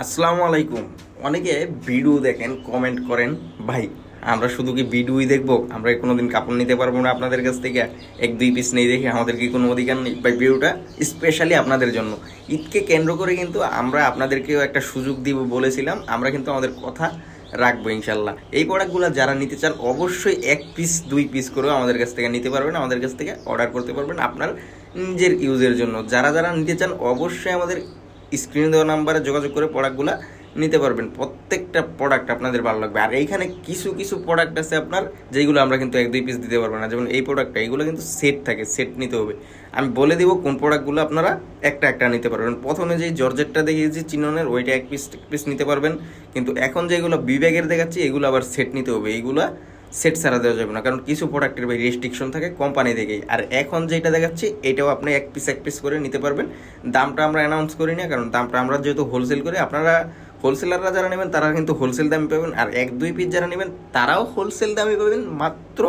আসসালামু আলাইকুম। অনেকে ভিডিও দেখেন, কমেন্ট করেন, ভাই আমরা শুধু কি ভিডিওই দেখবো, আমরা কোনোদিন কাপড় নিতে পারবো না আপনাদের কাছ থেকে? এক দুই পিস নেই দেখে আমাদের কি কোনো অধিকার নেই? ভাই ভিডিওটা স্পেশালি আপনাদের জন্য, ঈদকে কেন্দ্র করে কিন্তু আমরা আপনাদেরকেও একটা সুযোগ দিব বলেছিলাম। আমরা কিন্তু আমাদের কথা রাখবো ইনশাল্লাহ। এই প্রোডাক্টগুলো যারা নিতে চান অবশ্যই এক পিস দুই পিস করেও আমাদের কাছ থেকে নিতে পারবেন, আমাদের কাছ থেকে অর্ডার করতে পারবেন আপনার নিজের ইউজের জন্য। যারা যারা নিতে চান অবশ্যই আমাদের স্ক্রিনে দেওয়া নাম্বারে যোগাযোগ করে প্রোডাক্টগুলো নিতে পারবেন। প্রত্যেকটা প্রোডাক্ট আপনাদের ভালো লাগবে। আর এইখানে কিছু কিছু প্রোডাক্ট আছে আপনার যেগুলো আমরা কিন্তু এক দুই পিস দিতে পারবো না। যেমন এই প্রোডাক্টটা, এইগুলো কিন্তু সেট থাকে, সেট নিতে হবে। আমি বলে দিব কোন প্রোডাক্টগুলো আপনারা একটা একটা নিতে পারবেন। প্রথমে যেই জর্জেটটা দেখিয়েছি চিননের, ওইটা এক পিস নিতে পারবেন। কিন্তু এখন যেগুলো বিবেগের দেখাচ্ছি এগুলো আবার সেট নিতে হবে। এইগুলো সেট ছাড়া দেওয়া যাবে না, কারণ কিছু প্রোডাক্টের ভাই রেস্ট্রিকশন থাকে কোম্পানি থেকেই। আর এখন যেটা দেখাচ্ছি এটাও আপনি এক পিস করে নিতে পারবেন। দামটা আমরা অ্যানাউন্স করি না, কারণ দামটা আমরা যেহেতু হোলসেল করি, আপনারা হোলসেলাররা যারা নেবেন তারা কিন্তু হোলসেল দামে পাবেন। আর এক দুই পিস যারা নেবেন তারাও হোলসেল দামে পাবেন। মাত্র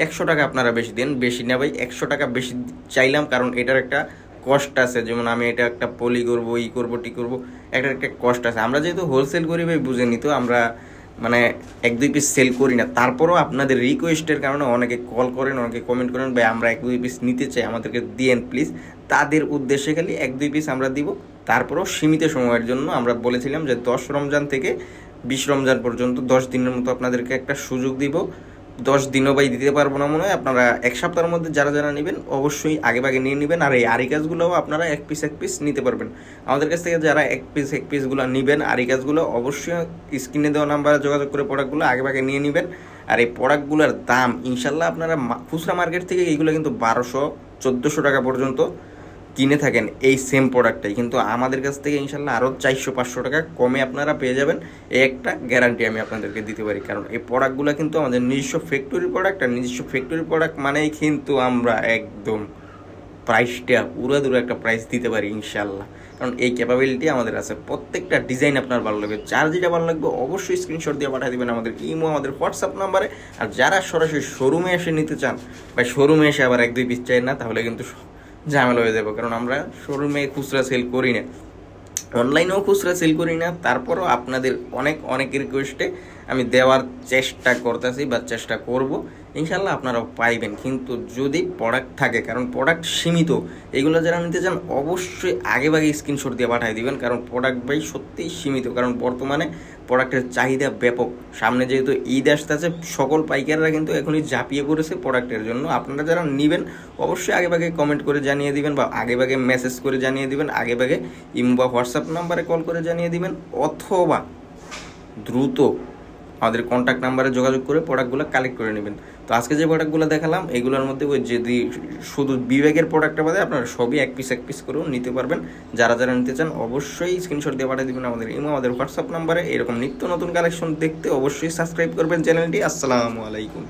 100 টাকা আপনারা বেশি দেন। বেশি না ভাই, 100 টাকা বেশি চাইলাম, কারণ এটার একটা কষ্ট আছে। যেমন আমি এটা একটা পলি করবো, ই করবো, টি করবো, একটা কষ্ট আছে। আমরা যেহেতু হোলসেল করি ভাই, বুঝে নিত আমরা মানে এক দুই পিস সেল করি না। তারপরও আপনাদের রিকোয়েস্টের কারণে অনেকে কল করেন, অনেকে কমেন্ট করেন, ভাই আমরা এক দুই পিস নিতে চাই, আমাদেরকে দিয়েন প্লিজ। তাদের উদ্দেশ্যে খালি এক দুই পিস আমরা দিব। তারপরও সীমিত সময়ের জন্য আমরা বলেছিলাম যে 10 রমজান থেকে 20 রমজান পর্যন্ত 10 দিনের মতো আপনাদেরকে একটা সুযোগ দিব। 10 দিনও ভাই দিতে পারবো না মনে হয়। আপনারা এক সপ্তাহের মধ্যে যারা যারা নেবেন অবশ্যই আগে ভাগে নিয়ে নেবেন। আর এই আরি কাজগুলোও আপনারা এক পিস নিতে পারবেন আমাদের কাছ থেকে। যারা এক পিসগুলো নেবেন আরি কাজগুলো, অবশ্যই স্ক্রিনে দেওয়া নাম্বারে যোগাযোগ করে প্রোডাক্টগুলো আগে ভাগে নিয়ে নেবেন। আর এই প্রোডাক্টগুলোর দাম ইনশাল্লাহ আপনারা খুচরা মার্কেট থেকে এইগুলো কিন্তু 1200-1400 টাকা পর্যন্ত কিনে থাকেন এই সেম প্রোডাক্টটাই, কিন্তু আমাদের কাছ থেকে ইনশাল্লাহ আরও 400-500 টাকা কমে আপনারা পেয়ে যাবেন। এই একটা গ্যারান্টি আমি আপনাদেরকে দিতে পারি, কারণ এই প্রোডাক্টগুলো কিন্তু আমাদের নিজস্ব ফ্যাক্টরি প্রোডাক্ট। আর নিজস্ব ফ্যাক্টরি প্রোডাক্ট মানেই কিন্তু আমরা একদম প্রাইসটা পুরো একটা প্রাইস দিতে পারি ইনশাল্লাহ, কারণ এই ক্যাপাবিলিটি আমাদের আছে। প্রত্যেকটা ডিজাইন আপনার ভালো লাগবে, যার যেটা ভালো লাগবে অবশ্যই স্ক্রিনশট দিয়ে পাঠিয়ে দেবেন আমাদের ইমো, আমাদের হোয়াটসঅ্যাপ নাম্বারে। আর যারা সরাসরি শোরুমে এসে নিতে চান বা শোরুমে এসে আবার এক দুই পিস চাই না, তাহলে কিন্তু ঝামেলা হয়ে যাবে, কারণ আমরা শোরুমে খুচরা সেল করি না, অনলাইনেও খুচরা সেল করি না। তারপরও আপনাদের অনেক রিকোয়েস্টে আমি দেওয়ার চেষ্টা করতেছি বা চেষ্টা করব। ইনশাল্লাহ আপনারাও পাইবেন, কিন্তু যদি প্রোডাক্ট থাকে, কারণ প্রোডাক্ট সীমিত। এগুলো যারা নিতে চান অবশ্যই আগে ভাগে স্ক্রিনশট দিয়ে পাঠিয়ে দিবেন, কারণ প্রোডাক্ট ভাই সত্যিই সীমিত। কারণ বর্তমানে প্রোডাক্টের চাহিদা ব্যাপক। সামনে যেহেতু ঈদ আসতেছে, সকল পাইকাররা কিন্তু এখনই ঝাঁপিয়ে পড়েছে প্রোডাক্টের জন্য। আপনারা যারা নেবেন অবশ্যই আগে ভাগে কমেন্ট করে জানিয়ে দিবেন, বা আগে ভাগে মেসেজ করে জানিয়ে দিবেন, আগে ভাগে ইমো বা হোয়াটসঅ্যাপ নাম্বারে কল করে জানিয়ে দিবেন, অথবা দ্রুত আমাদের কন্ট্যাক্ট নাম্বারে যোগাযোগ করে প্রোডাক্টগুলো কালেক্ট করে নেবেন। তো আজকে যে প্রোডাক্টগুলো দেখালাম এগুলোর মধ্যে ওই যদি শুধু বিবেকের প্রোডাক্টটা বাদে আপনারা সবই এক পিস করেও নিতে পারবেন। যারা যারা নিতে চান অবশ্যই স্ক্রিনশট দিয়ে পাঠিয়ে দেবেন আমাদের ইমো, আমাদের হোয়াটসঅ্যাপ নাম্বারে। এরকম নিত্য নতুন কালেকশন দেখতে অবশ্যই সাবস্ক্রাইব করবেন চ্যানেলটি। আসসালামু আলাইকুম।